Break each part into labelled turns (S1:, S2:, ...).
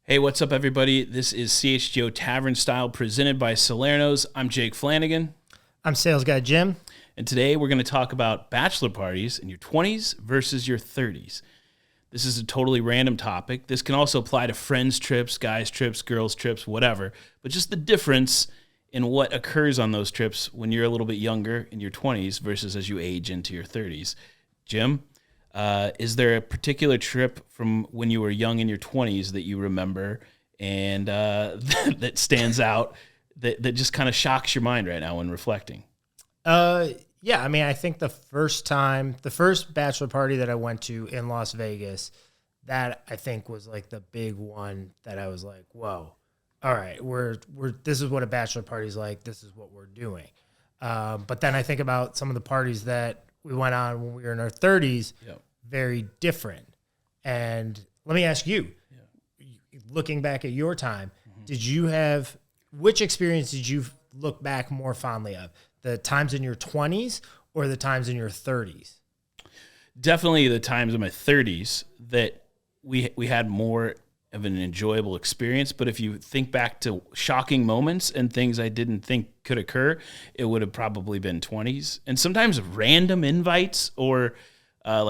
S1: Hey, what's up, everybody? This is CHGO Tavern Style presented by Salerno's. I'm Jake Flanagan.
S2: I'm sales guy Jim.
S1: And today we're going to talk about bachelor parties in your 20s versus your 30s. This is a totally random topic. This can also apply to friends' trips, guys' trips, girls' trips, whatever. But just the difference in what occurs on those trips when you're a little bit younger in your 20s versus as you age into your 30s. Jim? Is there a particular trip from when you were young in your 20s that you remember and that stands out that just kind of shocks your mind right now when reflecting?
S2: Yeah, I mean, I think the first bachelor party that I went to in Las Vegas, that I think was like the big one that I was like, whoa, all right, this is what a bachelor party is like. This is what we're doing. But then I think about some of the parties that we went on when we were in our 30s,
S1: Yep.
S2: Very different. And let me ask you, looking back at your time, which experience did you look back more fondly of? The times in your 20s or the times in your 30s?
S1: Definitely the times in my 30s that we had more of an enjoyable experience. But if you think back to shocking moments and things I didn't think could occur, it would have probably been 20s. And sometimes random invites or I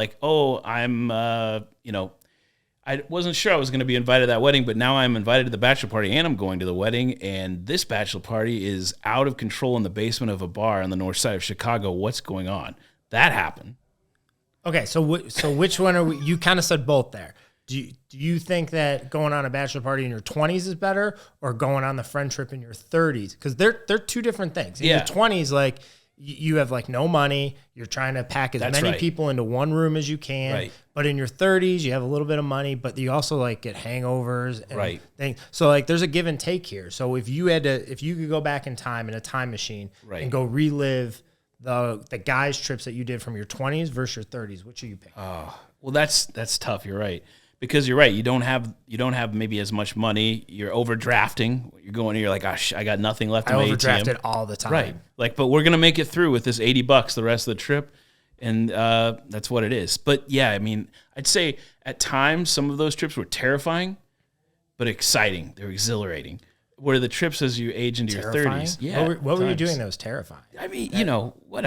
S1: wasn't sure I was going to be invited to that wedding, but now I'm invited to the bachelor party and I'm going to the wedding. And this bachelor party is out of control in the basement of a bar on the north side of Chicago. What's going on? That happened.
S2: Okay, so which one are we? You kind of said both there. Do you think that going on a bachelor party in your 20s is better or going on the friend trip in your 30s? Because they're two different things. In your 20s, like you have like no money. You're trying to pack as many people into one room as you can.
S1: Right.
S2: But in your 30s, you have a little bit of money, but you also like get hangovers and things. So like there's a give and take here. So if you could go back in time in a time machine and go relive the guys' trips that you did from your 20s versus your 30s, which are you picking?
S1: Oh, well, that's tough. You're right. Because you're right, you don't have maybe as much money. You're overdrafting. You're going. You're like, gosh, I got nothing left in my ATM.
S2: I overdrafted all the time.
S1: Right. Like, but we're gonna make it through with this $80 the rest of the trip, and that's what it is. But yeah, I mean, I'd say at times some of those trips were terrifying, but exciting. They're exhilarating. Where the trips as you age into your 30s,
S2: what were you doing that was terrifying?
S1: I mean,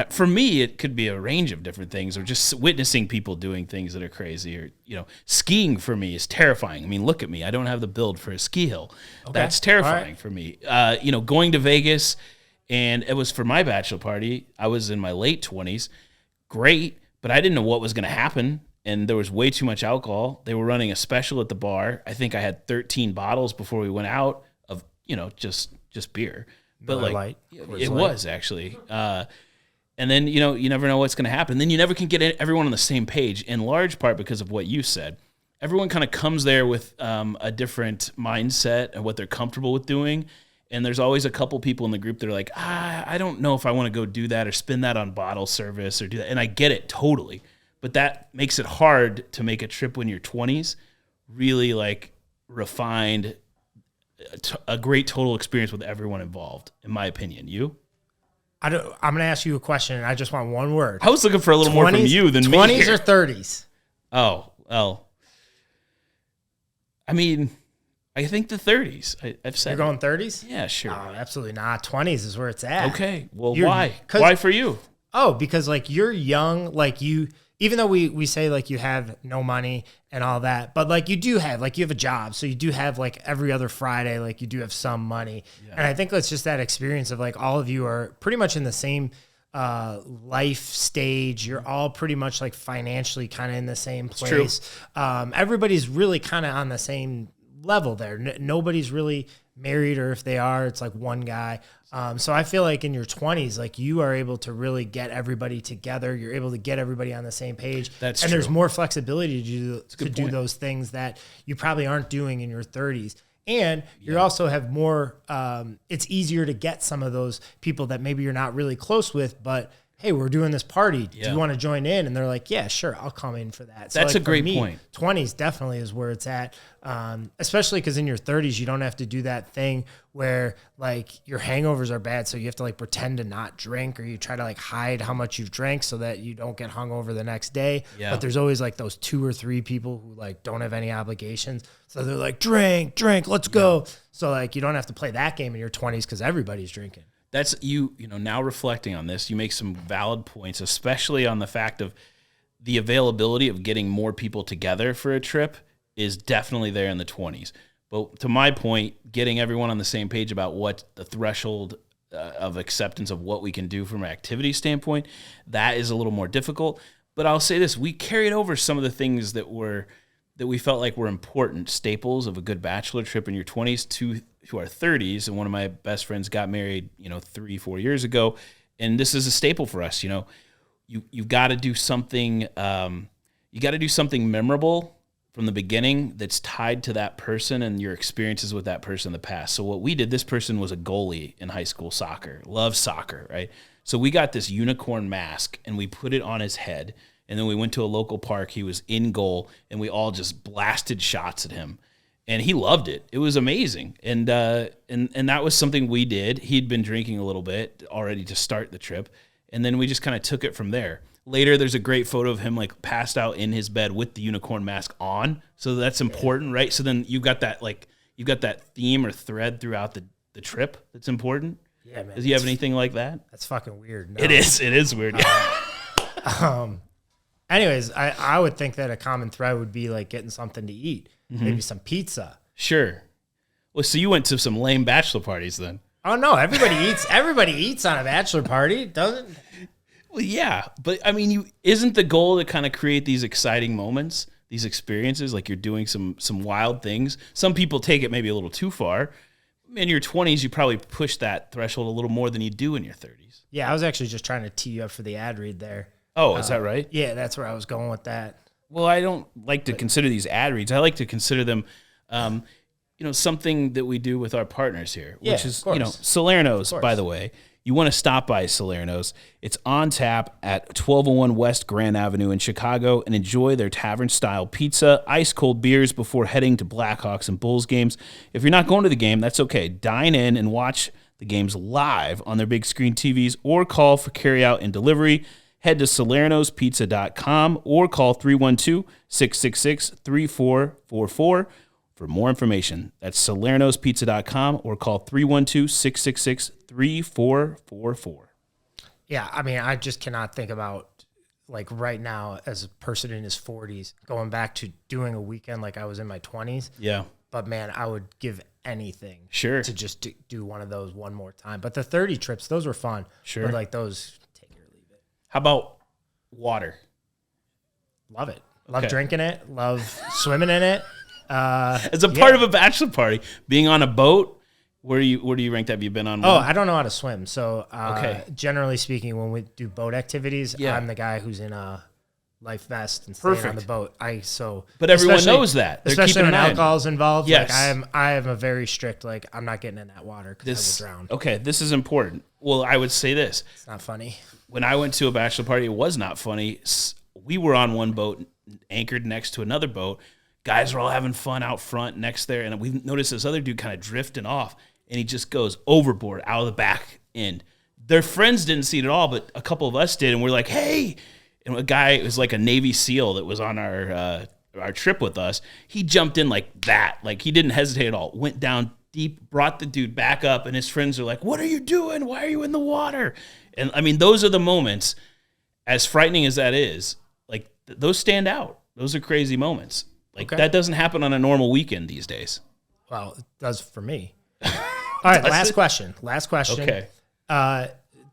S1: for me, it could be a range of different things, or just witnessing people doing things that are crazy, or skiing for me is terrifying. I mean, look at me; I don't have the build for a ski hill. Okay. That's terrifying for me. Going to Vegas, and it was for my bachelor party. I was in my late 20s, great, but I didn't know what was going to happen. And there was way too much alcohol. They were running a special at the bar. I think I had 13 bottles before we went out of just beer, but it was actually, and then, you never know what's going to happen. Then you never can get everyone on the same page, in large part because of what you said. Everyone kind of comes there with a different mindset and what they're comfortable with doing. And there's always a couple people in the group that are like, I don't know if I want to go do that or spend that on bottle service or do that. And I get it totally, but that makes it hard to make a trip when you're 20s really like refined, a great total experience with everyone involved, in my opinion. You?
S2: I'm going to ask you a question, and I just want one word.
S1: I was looking for a little more from you than
S2: 20s,
S1: me.
S2: 20s or 30s?
S1: Oh, well. I mean, I think the 30s. I've said.
S2: You're going 30s?
S1: Yeah, sure.
S2: Oh, absolutely not. 20s is where it's at.
S1: Okay. Well, why? Why for you?
S2: Oh, because like you're young, like you. Even though we say like you have no money and all that, but like you have a job. So you do have like every other Friday, like you do have some money. Yeah. And I think that's just that experience of like all of you are pretty much in the same life stage. You're all pretty much like financially kind of in the same place. Everybody's really kind of on the same level there. Nobody's really married, or if they are, it's like one guy. So I feel like in your 20s, like you are able to really get everybody together. You're able to get everybody on the same page.
S1: That's
S2: and
S1: true.
S2: There's more flexibility to do those things that you probably aren't doing in your 30s. And you also have more, it's easier to get some of those people that maybe you're not really close with, but hey, we're doing this party.
S1: Yeah.
S2: Do you want to join in? And they're like, yeah, sure, I'll come in for that. So
S1: That's
S2: like,
S1: a great
S2: for me,
S1: point.
S2: 20s definitely is where it's at, especially because in your 30s, you don't have to do that thing where like your hangovers are bad. So you have to like pretend to not drink, or you try to like hide how much you've drank so that you don't get hungover the next day.
S1: Yeah.
S2: But there's always like those 2 or 3 people who like don't have any obligations. So they're like, drink, let's go. So like you don't have to play that game in your 20s because everybody's drinking.
S1: That's you know, now reflecting on this, you make some valid points, especially on the fact of the availability of getting more people together for a trip is definitely there in the 20s. But to my point, getting everyone on the same page about what the threshold of acceptance of what we can do from an activity standpoint, that is a little more difficult. But I'll say this, we carried over some of the things that we felt like were important staples of a good bachelor trip in your 20s to our 30s. And one of my best friends got married, 3-4 years ago. And this is a staple for us. You've got to do something. You got to do something memorable from the beginning that's tied to that person and your experiences with that person in the past. So what we did, this person was a goalie in high school soccer, loved soccer, right? So we got this unicorn mask and we put it on his head. And then we went to a local park. He was in goal, and we all just blasted shots at him. And he loved it. It was amazing. And that was something we did. He'd been drinking a little bit already to start the trip. And then we just kind of took it from there. Later, there's a great photo of him like passed out in his bed with the unicorn mask on. So that's important, right? So then you've got that theme or thread throughout the trip that's important.
S2: Yeah, man.
S1: Does he have anything like that?
S2: That's fucking weird. No.
S1: It is weird. Yeah.
S2: Anyways, I would think that a common thread would be like getting something to eat, maybe some pizza.
S1: Sure. Well, so you went to some lame bachelor parties then?
S2: Oh no, everybody eats. Everybody eats on a bachelor party, doesn't?
S1: Well, yeah, but I mean, isn't the goal to kind of create these exciting moments, these experiences, like you're doing some wild things? Some people take it maybe a little too far. In your 20s, you probably push that threshold a little more than you do in your 30s.
S2: Yeah, I was actually just trying to tee you up for the ad read there.
S1: Oh, is that right?
S2: Yeah, that's where I was going with that.
S1: Well, I don't like to consider these ad reads. I like to consider them, something that we do with our partners here, which is, Salerno's, by the way. You want to stop by Salerno's. It's on tap at 1201 West Grand Avenue in Chicago, and enjoy their tavern-style pizza, ice-cold beers before heading to Blackhawks and Bulls games. If you're not going to the game, that's okay. Dine in and watch the games live on their big screen TVs or call for carryout and delivery. Head to salernospizza.com or call 312-666-3444 for more information. That's salernospizza.com or call 312-666-3444.
S2: Yeah, I mean, I just cannot think about, like, right now as a person in his 40s, going back to doing a weekend like I was in my 20s.
S1: Yeah.
S2: But, man, I would give anything
S1: to
S2: just do one of those one more time. But the 30 trips, those were fun.
S1: Sure.
S2: But, like, those...
S1: How about water?
S2: Love it. Love drinking it. Love swimming in it.
S1: As a part of a bachelor party, being on a boat, where do you rank that? Have you been on one?
S2: Oh, I don't know how to swim. So generally speaking, when we do boat activities, I'm the guy who's in a life vest and staying on the boat.
S1: But everyone knows that. They're
S2: especially when alcohol's involved.
S1: Yes.
S2: Like I am a very strict, like, I'm not getting in that water because I will drown.
S1: Okay, this is important. Well, I would say this.
S2: It's not funny.
S1: When I went to a bachelor party, it was not funny. We were on one boat, anchored next to another boat. Guys were all having fun out front next there, and we noticed this other dude kind of drifting off, and he just goes overboard out of the back end. Their friends didn't see it at all, but a couple of us did, and we're like, hey! And a guy, it was like a Navy SEAL that was on our trip with us. He jumped in like that. Like, he didn't hesitate at all. Went down deep, brought the dude back up, and his friends are like, what are you doing? Why are you in the water? And, I mean, those are the moments, as frightening as that is, like, those stand out. Those are crazy moments. Like, that doesn't happen on a normal weekend these days.
S2: Well, it does for me. All right, last question. Okay.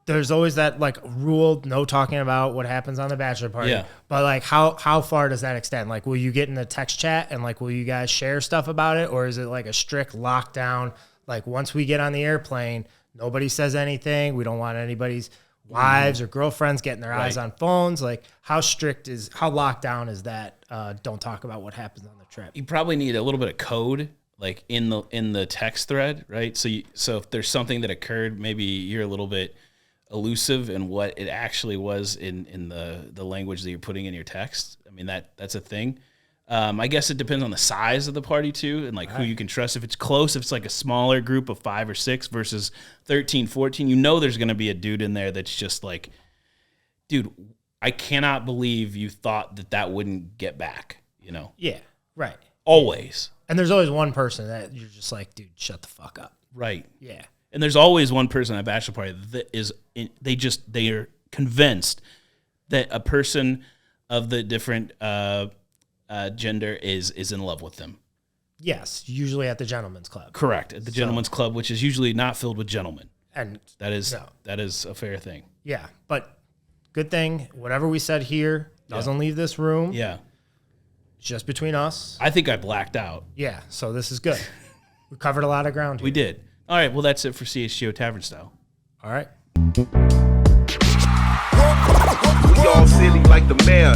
S2: There's always that, like, rule, no talking about what happens on the bachelor party. Yeah. But, like, how far does that extend? Like, will you get in the text chat and, like, will you guys share stuff about it? Or is it, like, a strict lockdown? Like, once we get on the airplane, nobody says anything. We don't want anybody's wives or girlfriends getting their eyes on phones. Like, how locked down is that? Don't talk about what happens on the trip.
S1: You probably need a little bit of code, like in the text thread, right? So if there's something that occurred, maybe you're a little bit elusive and what it actually was in the language that you're putting in your text. I mean, that's a thing. I guess it depends on the size of the party too, and like who you can trust. If it's close, if it's like a smaller group of 5 or 6 versus 13, 14, you know there's going to be a dude in there that's just like, dude, I cannot believe you thought that wouldn't get back, you know?
S2: Yeah, right.
S1: Always. And
S2: there's always one person that you're just like, dude, shut the fuck up.
S1: Right.
S2: Yeah.
S1: And there's always one person at a bachelor party that they are convinced that a person of the different gender is in love with them.
S2: Yes, usually at the gentleman's club.
S1: Correct, at the gentleman's club, which is usually not filled with gentlemen.
S2: And
S1: that is a fair thing.
S2: Yeah, but good thing, whatever we said here doesn't leave this room.
S1: Yeah.
S2: It's just between us.
S1: I think I blacked out.
S2: Yeah, so this is good. We covered a lot of ground here.
S1: We did. All right, well, that's it for CHGO Tavern Style.
S2: All right.
S3: We all silly like the mayor.